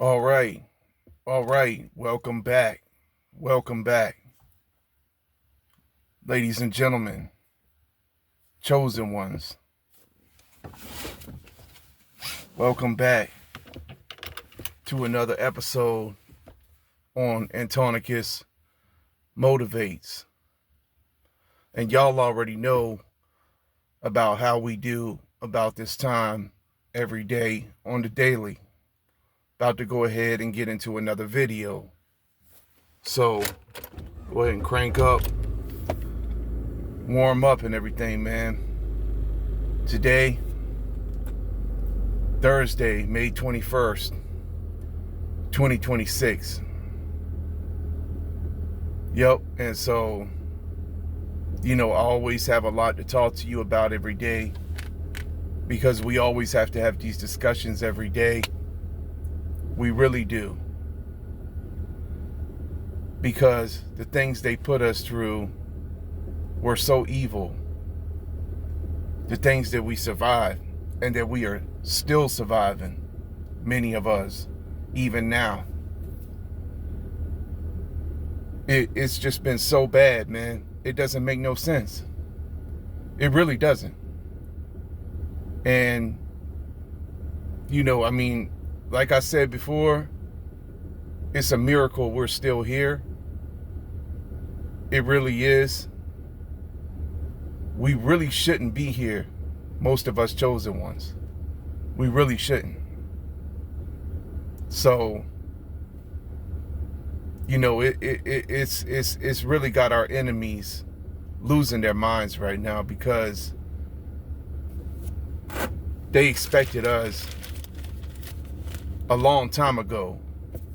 All right. All right. Welcome back. Welcome back. Ladies and gentlemen, chosen ones. Welcome back to another episode on Antonicus Motivates. And y'all already know about how we do about this time every day on the daily. About to go ahead and get into another video. So go ahead and crank up, warm up and everything, man. Today, Thursday, May 21st, 2026. Yep, and so, I always have a lot to talk to you about every day because we always have to have these discussions every day. We really do. Because the things they put us through were so evil. The things that we survived and that we are still surviving, many of us, even now. It's just been so bad, man. It doesn't make no sense. It really doesn't. And, like I said before, it's a miracle we're still here. It really is. We really shouldn't be here, most of us chosen ones. We really shouldn't. So, it's really got our enemies losing their minds right now because they expected us a long time ago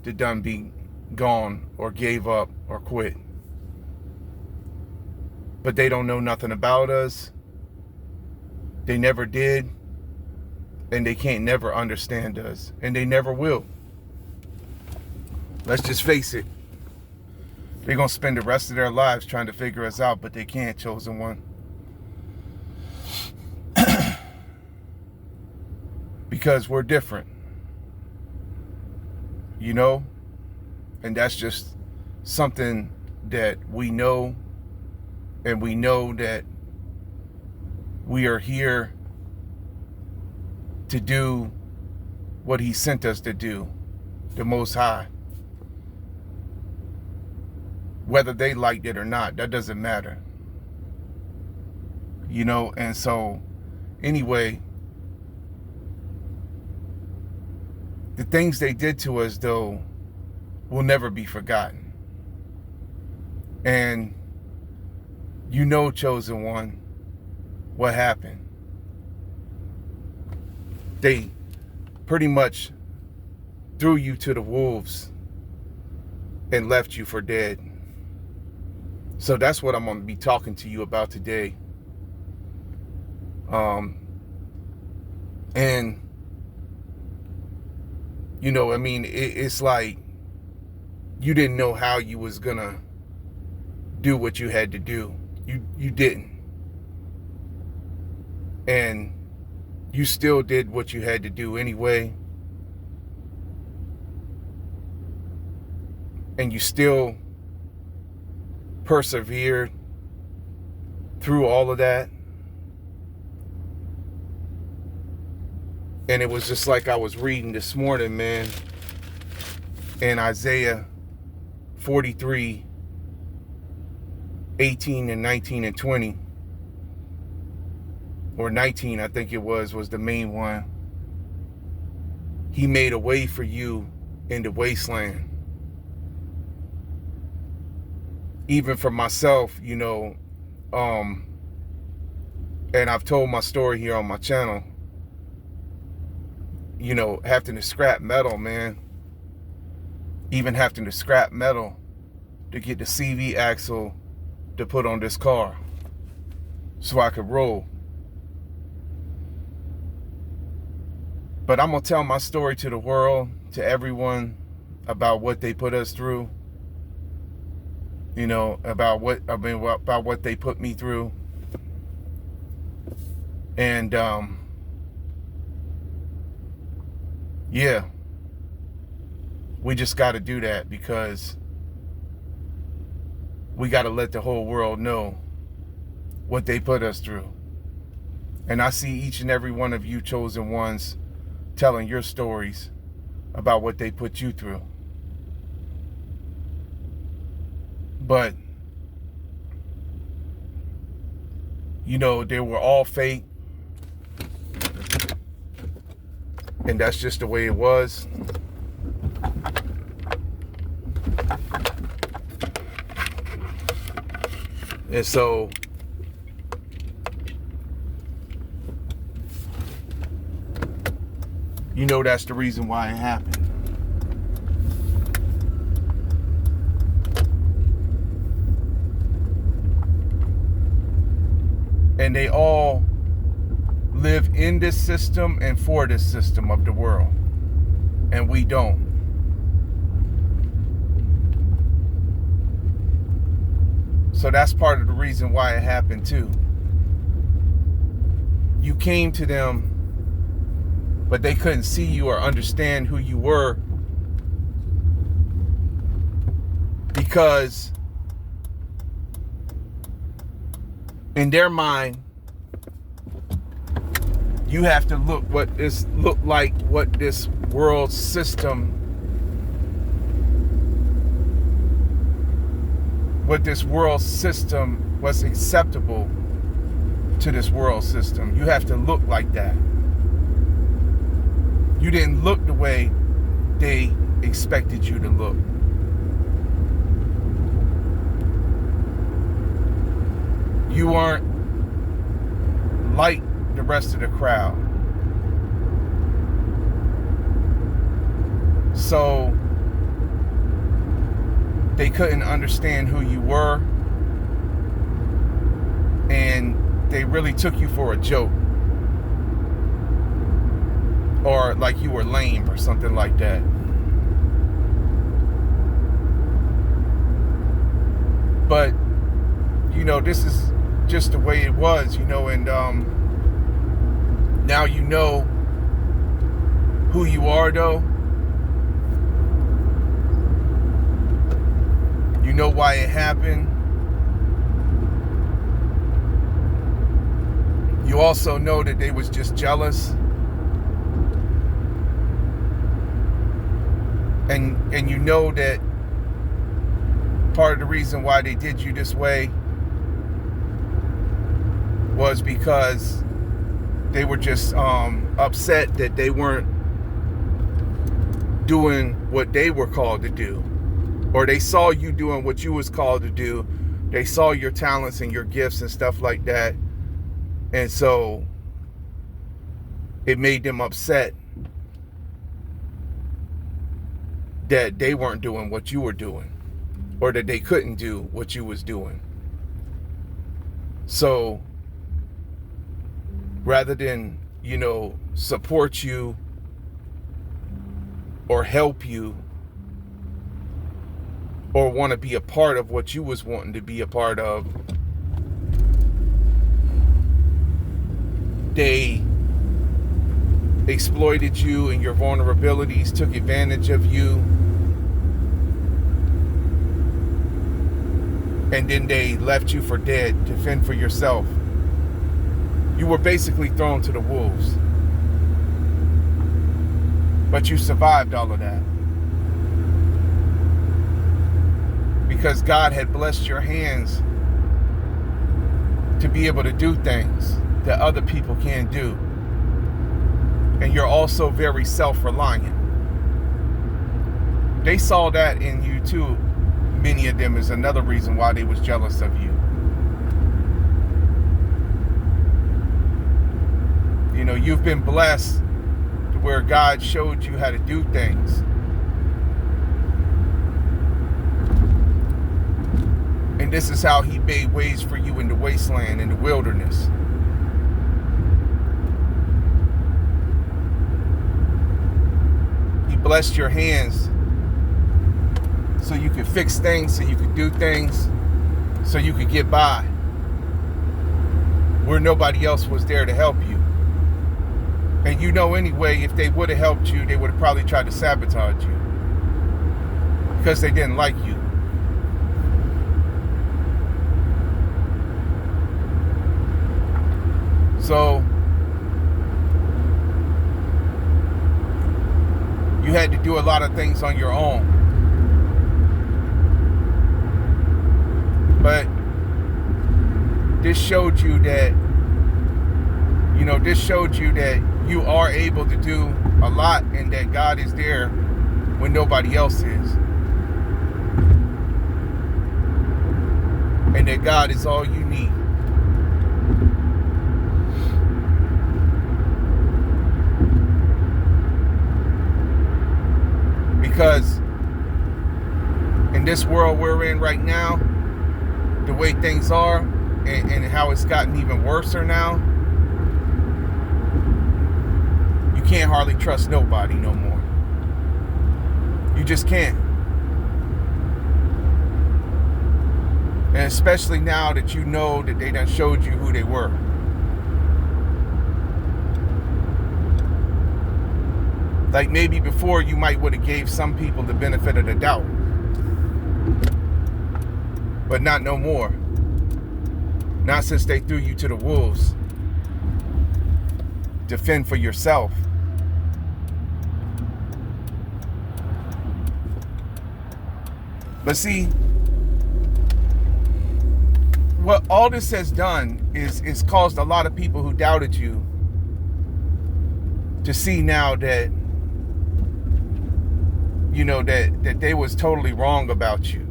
to done be gone or gave up or quit. But they don't know nothing about us. They never did. And they can't never understand us. And they never will. Let's just face it. They're going to spend the rest of their lives trying to figure us out, but they can't, chosen one. Because we're different. And that's just something that we know. And we know that we are here to do what he sent us to do, the Most High. Whether they liked it or not, that doesn't matter. And so, anyway, the things they did to us, though, will never be forgotten. And chosen one, what happened. They pretty much threw you to the wolves and left you for dead. So that's what I'm going to be talking to you about today. And, it's like you didn't know how you was going to do what you had to do. You didn't. And you still did what you had to do anyway. And you still persevered through all of that. And it was just like I was reading this morning, man, in Isaiah 43, 18 and 19 and 20. Or 19, I think it was the main one. He made a way for you in the wasteland. Even for myself, and I've told my story here on my channel, having to scrap metal, man. Even having to scrap metal to get the CV axle to put on this car so I could roll. But I'm going to tell my story to the world, to everyone, about what they put us through. About what they put me through. And, yeah. We just got to do that because we got to let the whole world know what they put us through. And I see each and every one of you chosen ones telling your stories about what they put you through. But, you know, they were all fake. And that's just the way it was. And so, you know, that's the reason why it happened. And they all live in this system and for this system of the world. And we don't. So that's part of the reason why it happened too. You came to them, but they couldn't see you or understand who you were because in their mind, you have to look like what this world system, was acceptable to this world system. You have to look like that. You didn't look the way they expected you to look. You aren't like the rest of the crowd. So they couldn't understand who you were, and they really took you for a joke, or like you were lame or something like that. But you know, this is just the way it was, you know, and now you know who you are, though. You know why it happened. You also know that they was just jealous. And you know that part of the reason why they did you this way was because they were just upset that they weren't doing what they were called to do. Or they saw you doing what you was called to do. They saw your talents and your gifts and stuff like that. And so it made them upset that they weren't doing what you were doing, or that they couldn't do what you was doing. So rather than, you know, support you or help you or want to be a part of what you was wanting to be a part of, they exploited you and your vulnerabilities, took advantage of you, and then they left you for dead to fend for yourself. You were basically thrown to the wolves. But you survived all of that. Because God had blessed your hands to be able to do things that other people can't do. And you're also very self-reliant. They saw that in you too. Many of them is another reason why they was jealous of you. You know, you've been blessed to where God showed you how to do things. And this is how he made ways for you in the wasteland, in the wilderness. He blessed your hands so you could fix things, so you could do things, so you could get by where nobody else was there to help you. And you know anyway, if they would have helped you, they would have probably tried to sabotage you. because they didn't like you. So you had to do a lot of things on your own. But this showed you that, you are able to do a lot, and that God is there when nobody else is. And that God is all you need. Because in this world we're in right now, the way things are, and how it's gotten even worse now, you can't hardly trust nobody no more. You just can't. And especially now that you know that they done showed you who they were. Like maybe before you might would have gave some people the benefit of the doubt. But not no more. Not since they threw you to the wolves. Defend for yourself. But see, what all this has done is caused a lot of people who doubted you to see now that, that they was totally wrong about you.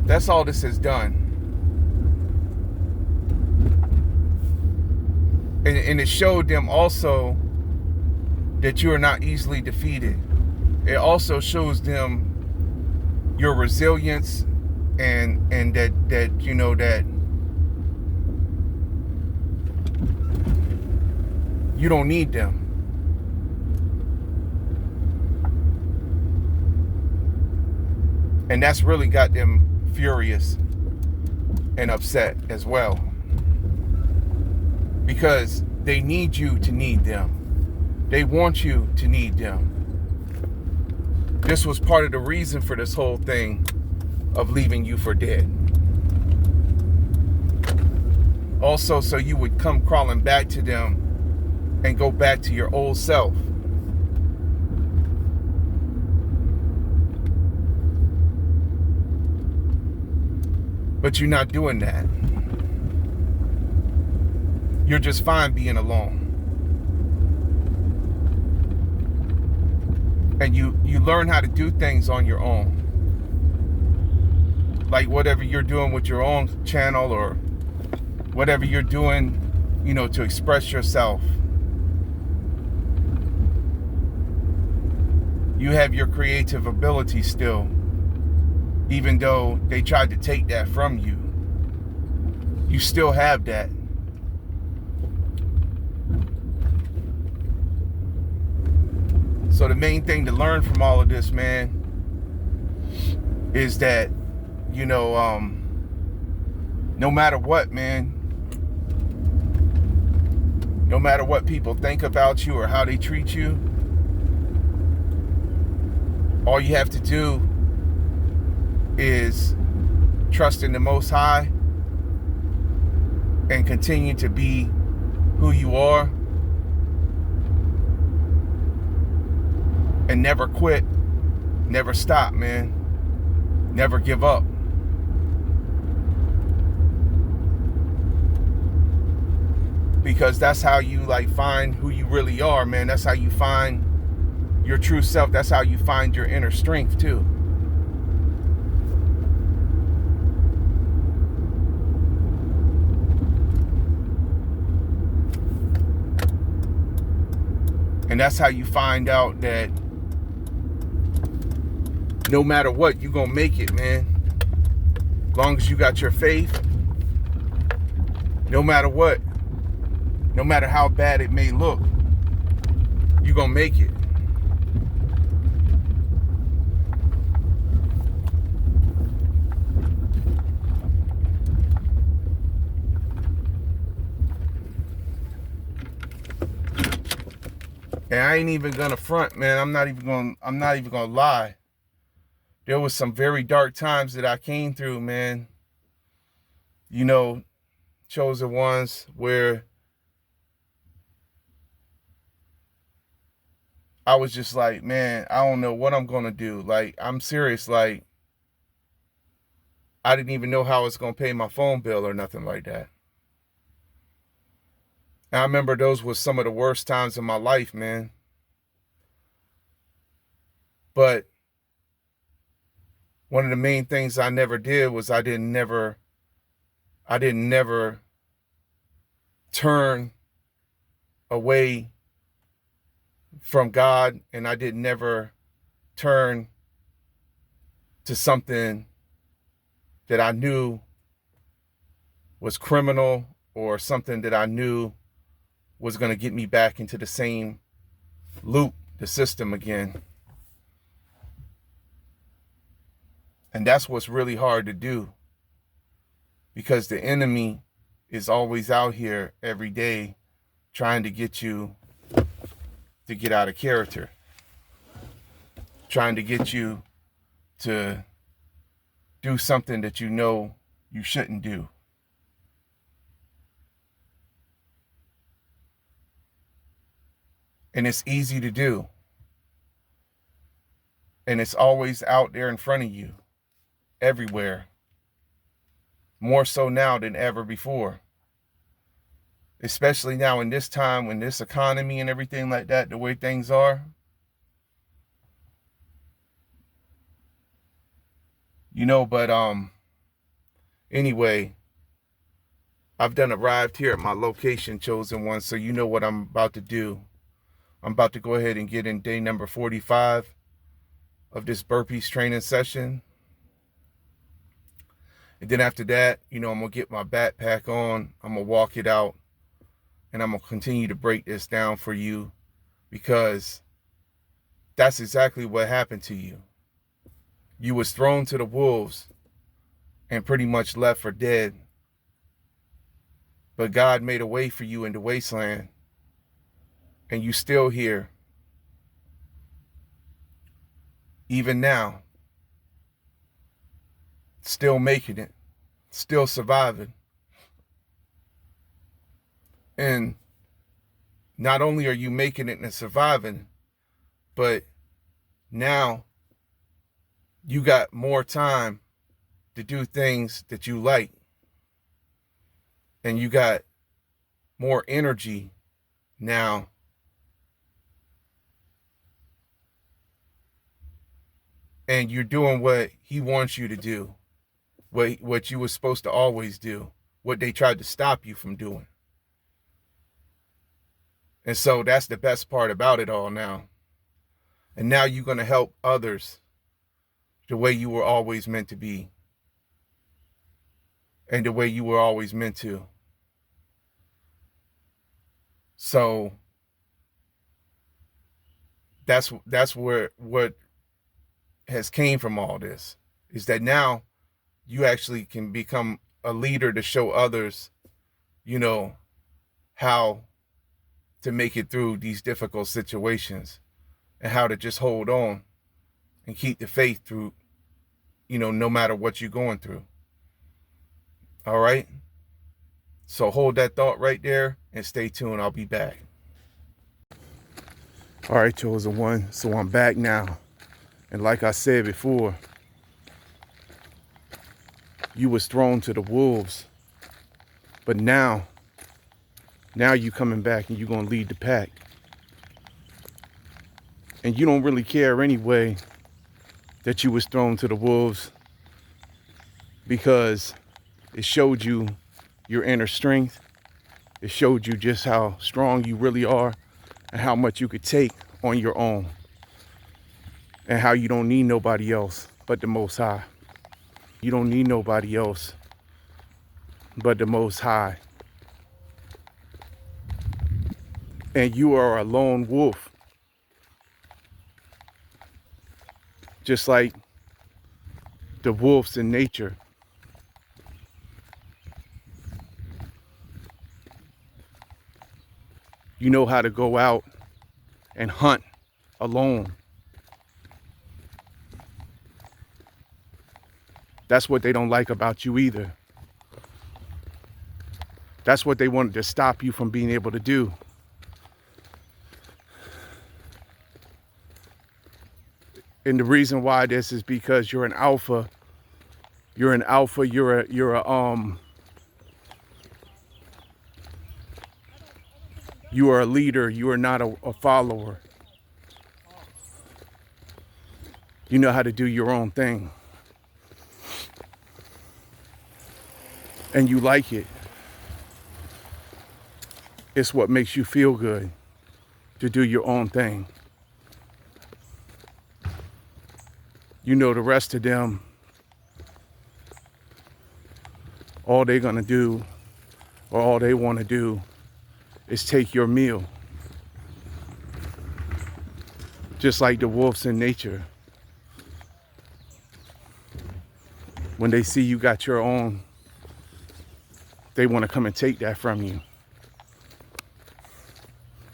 That's all this has done. And it showed them also that you are not easily defeated. It also shows them your resilience and that that you don't need them. And that's really got them furious and upset as well. Because they need you to need them. They want you to need them. This was part of the reason for this whole thing of leaving you for dead. Also, so you would come crawling back to them and go back to your old self. But you're not doing that. You're just fine being alone. And you learn how to do things on your own. Like whatever you're doing with your own channel, or whatever you're doing, to express yourself. You have your creative ability still, even though they tried to take that from you. You still have that. So the main thing to learn from all of this, man, is that, no matter what, man, no matter what people think about you or how they treat you, all you have to do is trust in the Most High and continue to be who you are, and never quit, never stop, man, never give up. Because that's how you find who you really are, man. That's how you find your true self. That's how you find your inner strength too. And that's how you find out that no matter what, you're gonna make it, man. As long as you got your faith, no matter what, no matter how bad it may look, you're gonna make it. And I ain't even gonna front, man. I'm not even gonna lie. There was some very dark times that I came through, man. You know, chosen ones, where I was just like, man, I don't know what I'm gonna do. Like, I'm serious. Like, I didn't even know how I was gonna pay my phone bill or nothing like that. And I remember those were some of the worst times of my life, man. But one of the main things I never did was I didn't never turn away from God, and I didn't never turn to something that I knew was criminal, or something that I knew was going to get me back into the same loop, the system again. And that's what's really hard to do, because the enemy is always out here every day trying to get you to get out of character, trying to get you to do something that you know you shouldn't do. And it's easy to do. And it's always out there in front of you, everywhere. More so now than ever before. Especially now in this time, when this economy and everything like that, the way things are. You know, but anyway, I've done arrived here at my location, chosen one, so you know what I'm about to do. I'm about to go ahead and get in day number 45 of this burpees training session. And then after that, you know, I'm going to get my backpack on. I'm going to walk it out. And I'm going to continue to break this down for you, because that's exactly what happened to you. You was thrown to the wolves and pretty much left for dead. But God made a way for you in the wasteland. And you still here. Even now. Still making it. Still surviving. And not only are you making it and surviving, but now you got more time to do things that you like. And you got more energy now. And you're doing what he wants you to do. What you were supposed to always do. What they tried to stop you from doing. And so that's the best part about it all now. And now you're going to help others the way you were always meant to be. And the way you were always meant to. So that's where what has came from all this, is that now you actually can become a leader to show others, you know, how to make it through these difficult situations, and how to just hold on and keep the faith through, you know, no matter what you're going through. All right. So hold that thought right there and stay tuned. I'll be back. All right, chosen one. So I'm back now. And like I said before, you was thrown to the wolves. But now you coming back and you're going to lead the pack. And you don't really care anyway that you was thrown to the wolves, because it showed you your inner strength. It showed you just how strong you really are and how much you could take on your own, and how you don't need nobody else but the Most High. You don't need nobody else but the Most High. And you are a lone wolf. Just like the wolves in nature. You know how to go out and hunt alone. That's what they don't like about you either. That's what they wanted to stop you from being able to do. And the reason why this is because you're an alpha. You're an alpha. You're you are a leader. You are not a follower. You know how to do your own thing. And you like it. It's what makes you feel good to do your own thing. You know, the rest of them, all they're gonna do, or all they wanna do, is take your meal. Just like the wolves in nature. When they see you got your own, they wanna come and take that from you.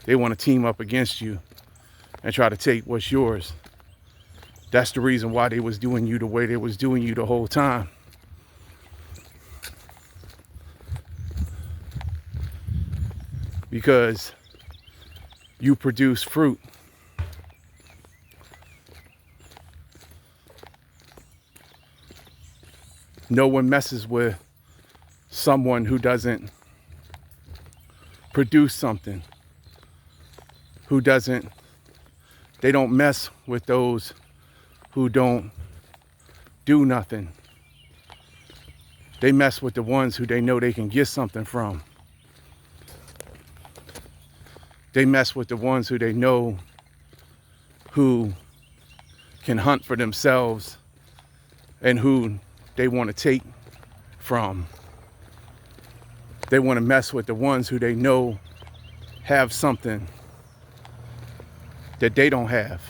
They wanna team up against you and try to take what's yours. That's the reason why they was doing you the way they was doing you the whole time. Because you produce fruit. No one messes with someone who doesn't produce something. They don't mess with those who don't do nothing. They mess with the ones who they know they can get something from. They mess with the ones who they know who can hunt for themselves and who they want to take from. They want to mess with the ones who they know have something that they don't have.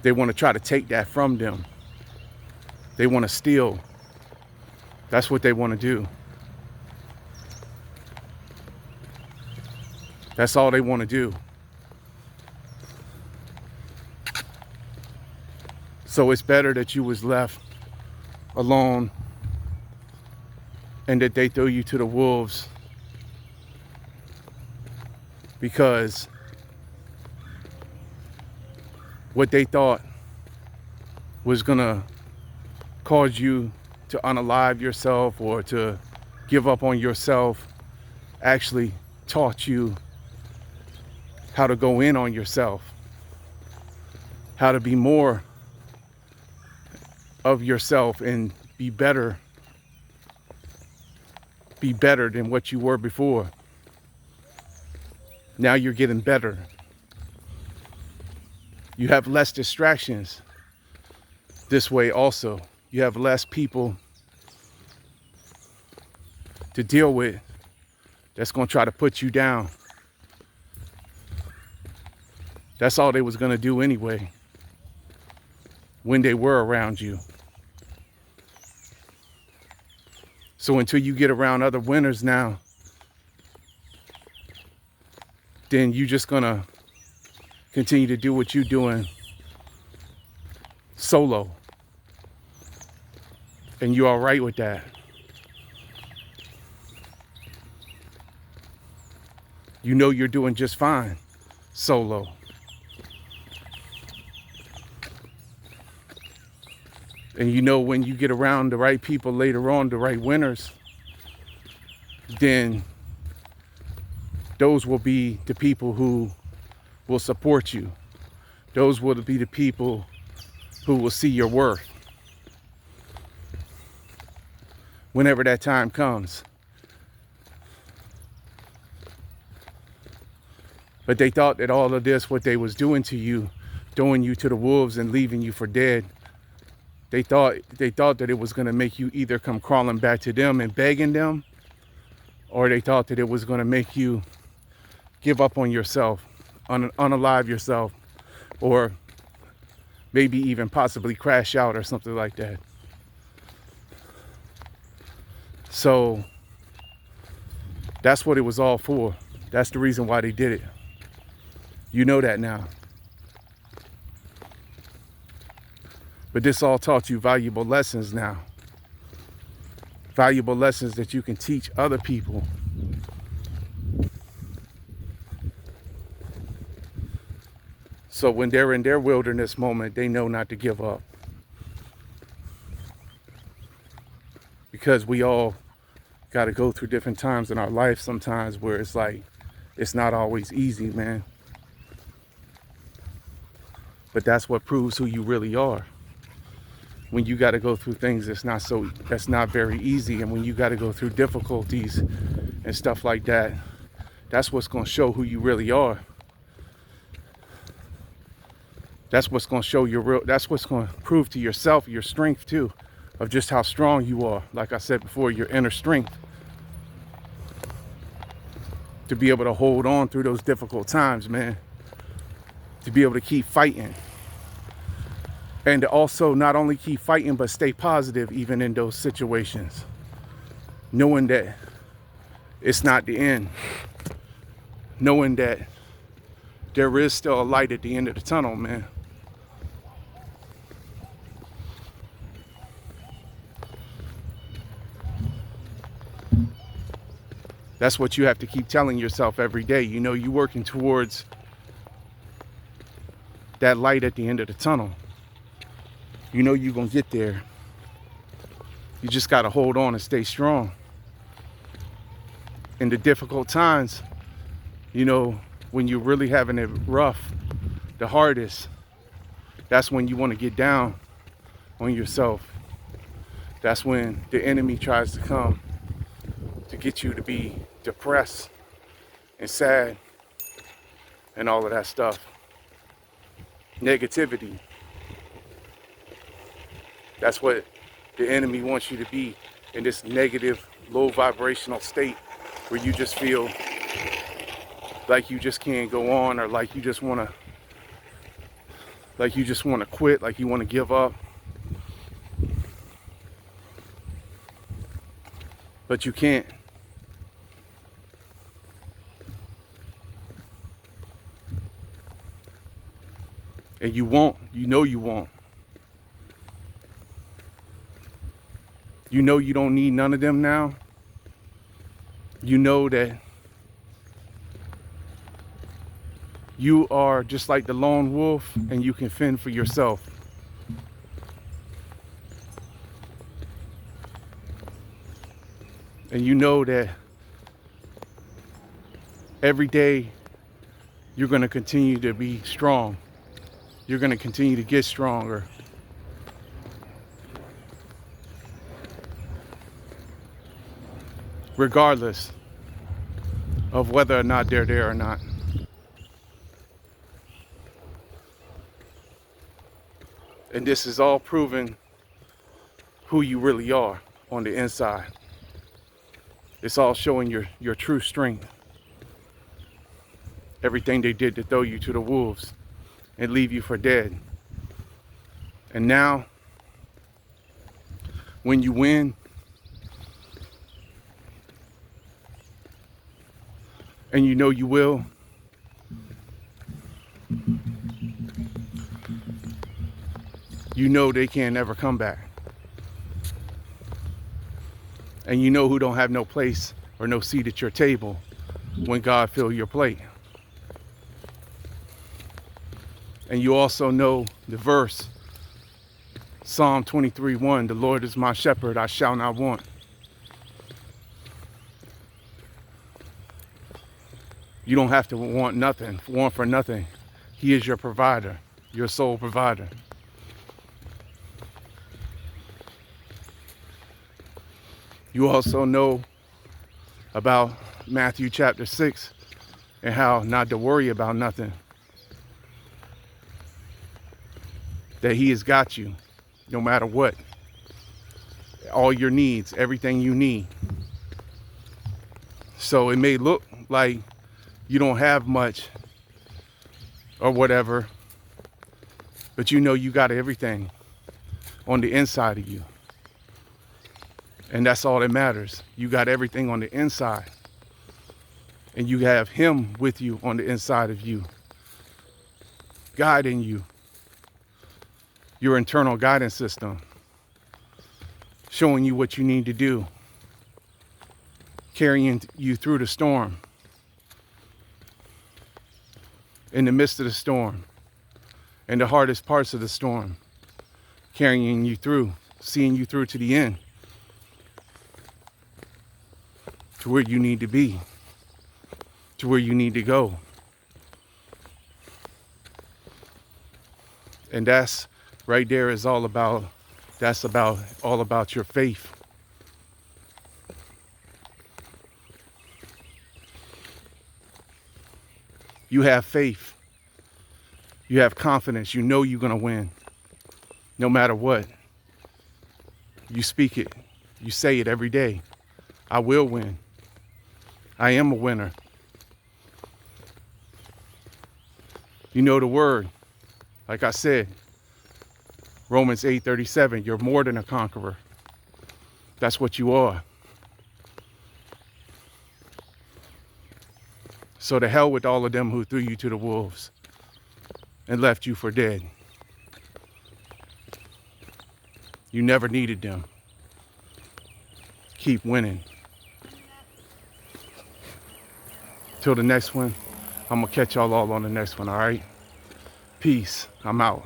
They want to try to take that from them. They want to steal. That's what they want to do. That's all they want to do. So it's better that you was left alone and that they throw you to the wolves, because what they thought was gonna cause you to unalive yourself or to give up on yourself actually taught you how to go in on yourself, how to be more of yourself and be better than what you were before. Now you're getting better. You have less distractions this way also. You have less people to deal with that's going to try to put you down. That's all they was going to do anyway when they were around you. So until you get around other winners now, then you just going to continue to do what you're doing solo. And you're all right with that. You know you're doing just fine solo. And you know when you get around the right people later on, the right winners, then those will be the people who will support you. Those will be the people who will see your worth whenever that time comes. But they thought that all of this, what they was doing to you, throwing you to the wolves and leaving you for dead, they thought that it was going to make you either come crawling back to them and begging them, or they thought that it was going to make you give up on yourself, unalive yourself, or maybe even possibly crash out or something like that. So That's what it was all for. That's the reason why they did it. You know that now. But this all taught you valuable lessons now. Valuable lessons that you can teach other people. So when they're in their wilderness moment, they know not to give up. Because we all got to go through different times in our life sometimes where it's like, it's not always easy, man. But that's what proves who you really are. When you got to go through things that's not very easy, and when you got to go through difficulties and stuff like that, that's what's going to show who you really are. That's what's going to show that's what's going to prove to yourself your strength too, of just how strong you are. Like I said before, your inner strength to be able to hold on through those difficult times, man. To be able to keep fighting. And to also not only keep fighting, but stay positive even in those situations. Knowing that it's not the end. Knowing that there is still a light at the end of the tunnel, man. That's what you have to keep telling yourself every day. You know, you're working towards that light at the end of the tunnel. You know you're going to get there. You just got to hold on and stay strong. In the difficult times, you know, when you're really having it rough, the hardest, that's when you want to get down on yourself. That's when the enemy tries to come to get you to be depressed and sad and all of that stuff. Negativity. That's what the enemy wants you to be, in this negative, low vibrational state where you just feel like you just can't go on, or like you just want to quit, like you want to give up. But you can't. And you won't. You know you won't. You know you don't need none of them now. You know that you are just like the lone wolf and you can fend for yourself. And you know that every day you're going to continue to be strong. You're going to continue to get stronger. Regardless of whether or not they're there or not. And this is all proving who you really are on the inside. It's all showing your true strength. Everything they did to throw you to the wolves and leave you for dead. And now, when you win, and you know you will, you know they can't ever come back. And you know who don't have no place or no seat at your table when God fills your plate. And you also know the verse, Psalm 23:1, the Lord is my shepherd, I shall not want. You don't have to want for nothing. He is your provider, your sole provider. You also know about Matthew chapter 6 and how not to worry about nothing. That he has got you no matter what. All your needs, everything you need. So it may look like you don't have much or whatever, but you know you got everything on the inside of you. And that's all that matters. You got everything on the inside. And you have him with you on the inside of you, guiding you, your internal guidance system, showing you what you need to do, carrying you through the storm, in the midst of the storm, in the hardest parts of the storm, carrying you through, seeing you through to the end, to where you need to be, to where you need to go. And that's right there is all about, that's about all about your faith. You have faith. You have confidence. You know you're going to win. No matter what. You speak it. You say it every day. I will win. I am a winner. You know the word. Like I said, Romans 8:37, you're more than a conqueror. That's what you are. So to hell with all of them who threw you to the wolves and left you for dead. You never needed them. Keep winning. Till the next one, I'm going to catch y'all all on the next one, all right? Peace. I'm out.